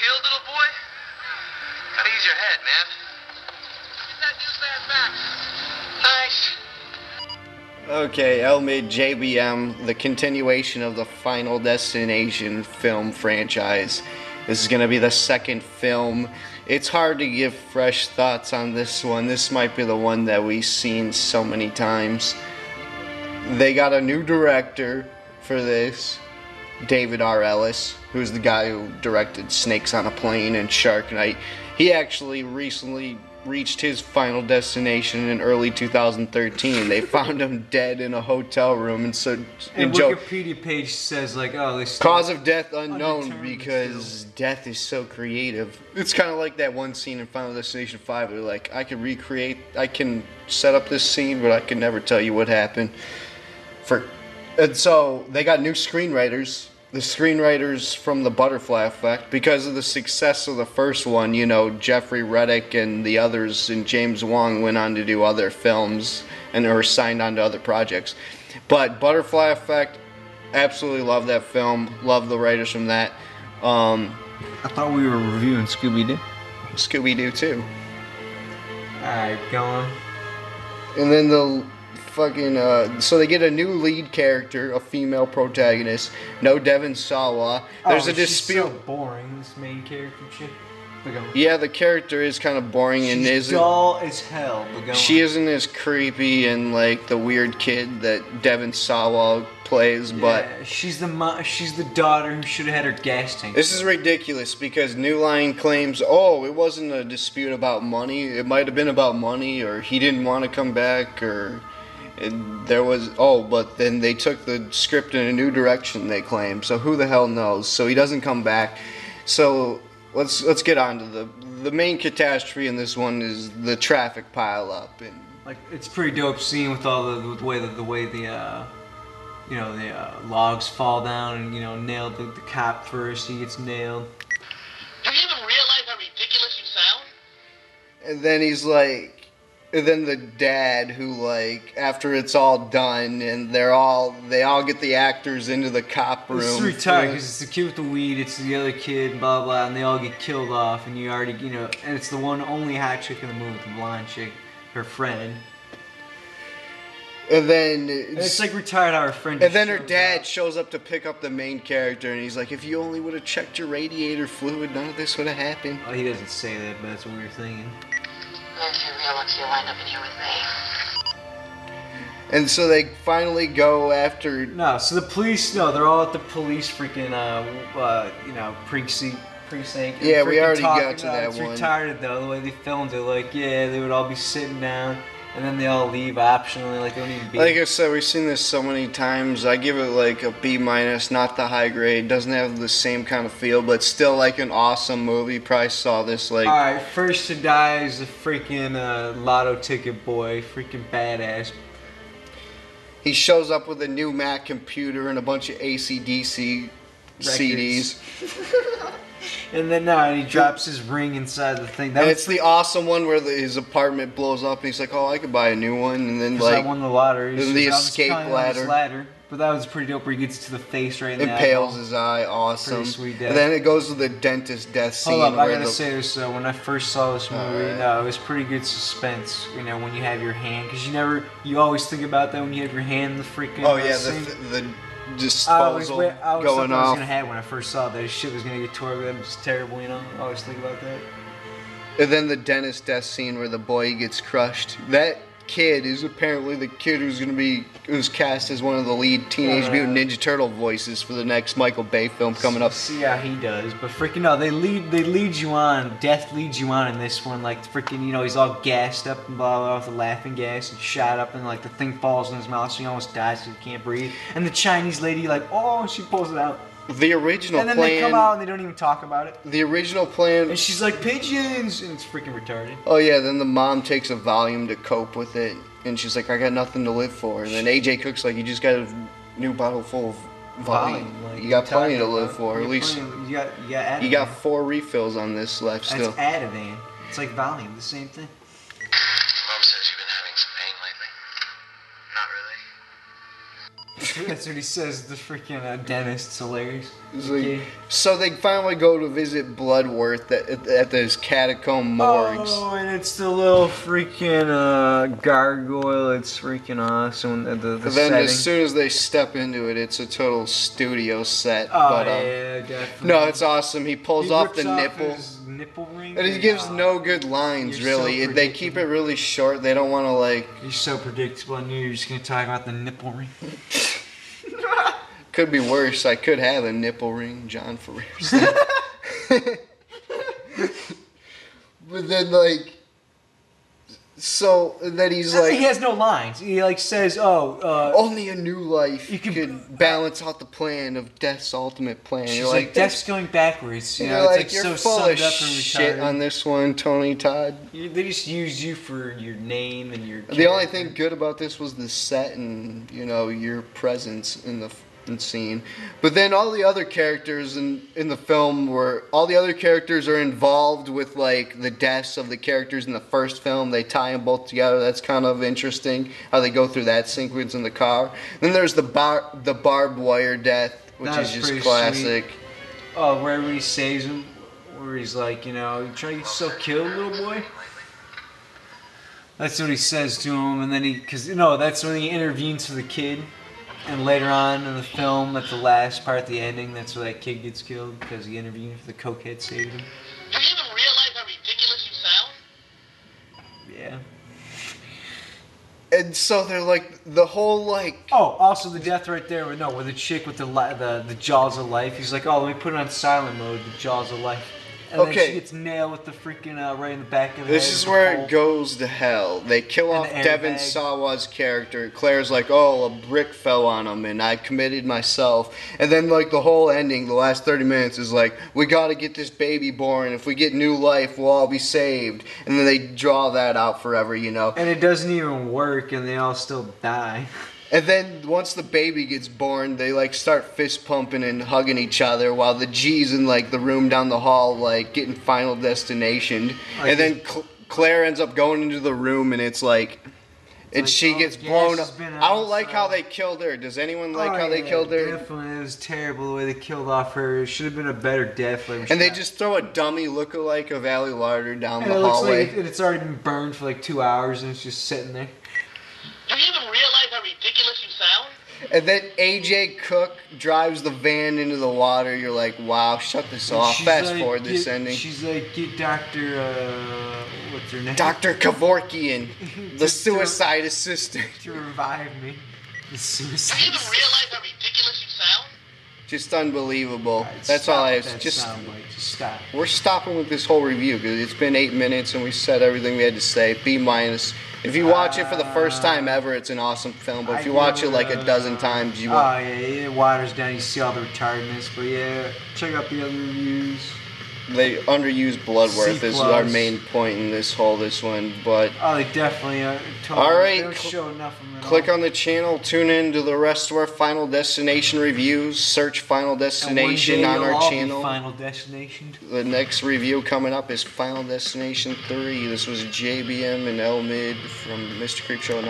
killed, little boy? Gotta use your head, man. Get that new bad back. Nice. Okay, Elle made JBM, the continuation of the Final Destination film franchise. This is going to be the second film. It's hard to give fresh thoughts on this one. This might be the one that we've seen so many times. They got a new director for this, David R. Ellis, who's the guy who directed Snakes on a Plane and Shark Night. He actually recently reached his final destination in early 2013. They found him dead in a hotel room, and so and Wikipedia page says like, oh, they still cause of death unknown because death is so creative. It's kind of like that one scene in Final Destination 5 where like I can set up this scene, but I can never tell you what happened. And so they got new screenwriters. The screenwriters from The Butterfly Effect, because of the success of the first one, you know, Jeffrey Reddick and the others and James Wong went on to do other films and were signed on to other projects. But Butterfly Effect, absolutely love that film. Love the writers from that. I thought we were reviewing Scooby-Doo. Scooby-Doo too. Alright, go on. And then the fucking so they get a new lead character, a female protagonist. No Devon Sawa. There's a dispute. She's so boring, this main character chick. Yeah, the character is kind of boring and isn't dull as hell. She isn't as creepy and like the weird kid that Devon Sawa plays, but she's the daughter who should have had her gas tank. This is ridiculous because New Line claims, oh, it wasn't a dispute about money. It might have been about money, or he didn't want to come back, or there was but then they took the script in a new direction, they claim. So who the hell knows? So he doesn't come back. So let's get on to the main catastrophe in this one is the traffic pile up, and like it's pretty dope scene with all the way the logs fall down and nail the cop first. He gets nailed. Do you even realize how ridiculous you sound? And then he's like. And then the dad who, like, after it's all done and they all get the actors into the cop room. It's retarded because it's the kid with the weed, it's the other kid, blah blah, and they all get killed off, and you already, and it's the one only hot chick in the movie, the blonde chick, her friend. And then it's like retired how her friend. And then her dad shows up to pick up the main character, and he's like, "If you only would have checked your radiator fluid, none of this would have happened." Oh, he doesn't say that, but that's what we were thinking. You're lucky you wind up in here with me. And so they finally go after. So the police. No, they're all at the police freaking precinct. Yeah, we already got to that one. one. It's retarded though. The way they filmed it, like they would all be sitting down, and then they all leave optionally, like they don't even be. Like I said, we've seen this so many times. I give it like a B-, not the high grade. Doesn't have the same kind of feel, but still like an awesome movie. Probably saw this like. All right, first to die is the freaking lotto ticket boy, freaking badass. He shows up with a new Mac computer and a bunch of AC/DC CDs. And then he drops his ring inside the thing. And it's the awesome one where his apartment blows up, and he's like, "Oh, I could buy a new one." And then I won the lottery. And the escape ladder. But that was pretty dope. Where he gets to the face right in the impales his eye. Awesome. Pretty sweet death. And then it goes to the dentist death scene. Hold up, I gotta say this. When I first saw this movie, it was pretty good suspense. When you have your hand, because you always think about that when you have your hand in the freaking. Oh yeah, the disposal going off. I was gonna have when I first saw that shit was gonna get torn. That was terrible. I always think about that. And then the dentist death scene where the boy gets crushed. That kid is apparently the kid who's cast as one of the lead Teenage Mutant Ninja Turtle voices for the next Michael Bay film coming up. See how he does, but freaking no, they lead you on. Death leads you on in this one, like freaking he's all gassed up and blah blah with the laughing gas and shot up and like the thing falls in his mouth so he almost dies because he can't breathe. And the Chinese lady she pulls it out. The original plan. And then they come out and they don't even talk about it. The original plan. And she's like, pigeons! And it's freaking retarded. Oh yeah, then the mom takes a Valium to cope with it. And she's like, I got nothing to live for. And then AJ Cook's like, you just got a new bottle full of Valium. Like, you got plenty to live for. At least you got 4 refills on this left still. That's Ativan. It's like Valium, the same thing. Mom says you've been having some pain lately. Not really. It's That's what he says. The freaking dentist. It's hilarious. It's like- Okay. So they finally go to visit Bloodworth at this catacomb morgues. Oh, and it's the little freaking gargoyle. It's freaking awesome. The And then setting. as soon as they step into it, it's a total studio set. Oh but, yeah, definitely. no, it's awesome. He pulls He off rips the nipple. his nipple ring. And he gives no good lines, You're so really. They keep it really short. They don't want to, like... You're so predictable. I knew you were just gonna talk about the nipple ring. Could be worse. I could have a nipple ring, John Ferrer's. But then, like... So, then he's like... He has no lines. He like says, "Oh, Only a new life You could can- balance out the plan of Death's ultimate plan. she's You're like, death's going backwards." You you're know, like, it's you're so full summed of up and shit retarded. on this one, Tony Todd. They just used you for your name and your. The only character. thing good about this was the set and, you know, your presence in the scene. But then all the other characters in the film all the other characters are involved with, like, the deaths of the characters in the first film. They tie them both together. That's kind of interesting how they go through that sequence in the car. Then there's the barbed wire death, which That is was just pretty classic. Oh, where he saves him, where he's like, you know, you trying to get yourself killed, little boy. That's what he says to him, and then that's when he intervenes for the kid. And later on in the film, at the last part, the ending, that's where that kid gets killed because he intervened for the cokehead saved him. Do you even realize how ridiculous you sound? Yeah. And so they're like, the whole, like... Oh, also the death right there, where the chick with the jaws of life. He's like, oh, let me put it on silent mode, the jaws of life. And then Okay. she gets nailed with the freaking right in the back of the This head is with the where pole. it goes to hell. They kill And off the Devin airbag. Sawa's character. Claire's like, oh, a brick fell on him and I committed myself. And then, like, the whole ending, the last 30 minutes is like, we gotta get this baby born. If we get new life, we'll all be saved. And then they draw that out forever, you know. And it doesn't even work, and they all still die. And then once the baby gets born, they, like, start fist pumping and hugging each other while the G's in, like, the room down the hall, like, getting Final Destination. And then Claire ends up going into the room and it's like... And like, she oh, gets gas blown has up. been I don't like how outside. they killed her. Does anyone like Oh, how they yeah, killed her? Definitely, it was terrible the way they killed off her. It should have been a better death. Like, And they just throw a dummy lookalike of Allie Larder down and the it looks hallway. like it's already been burned for like 2 hours, and it's just sitting there. Do you even realize how ridiculous you sound? And then AJ Cook drives the van into the water. You're like, wow, shut this And off. she's Fast like, forward this get- ending. She's like, get Dr. What's her name? Dr. Kevorkian, the To- suicide assistant. To revive me. The Do suicide. you even realize how ridiculous you sound? Just unbelievable. Alright, That's stop all I with have. that Just soundbite. Just stop. we're stopping with this whole review because it's been 8 minutes and we said everything we had to say. B minus. If you watch it for the first time ever, it's an awesome film. But if you watch it like a dozen times, you Oh won't. yeah, it waters down. You see all the retardedness. But yeah, check out the other reviews. They underuse Bloodworth C+. is our main point in this one. But Oh, they definitely totally. All right, They don't show enough of them. at click all. on the channel, tune in to the rest of our Final Destination reviews. Search Final And one Destination day on you'll our all be channel. Final Destination. The next review coming up is Final Destination 3. This was JBM and L Mid from Mr. Creep Show.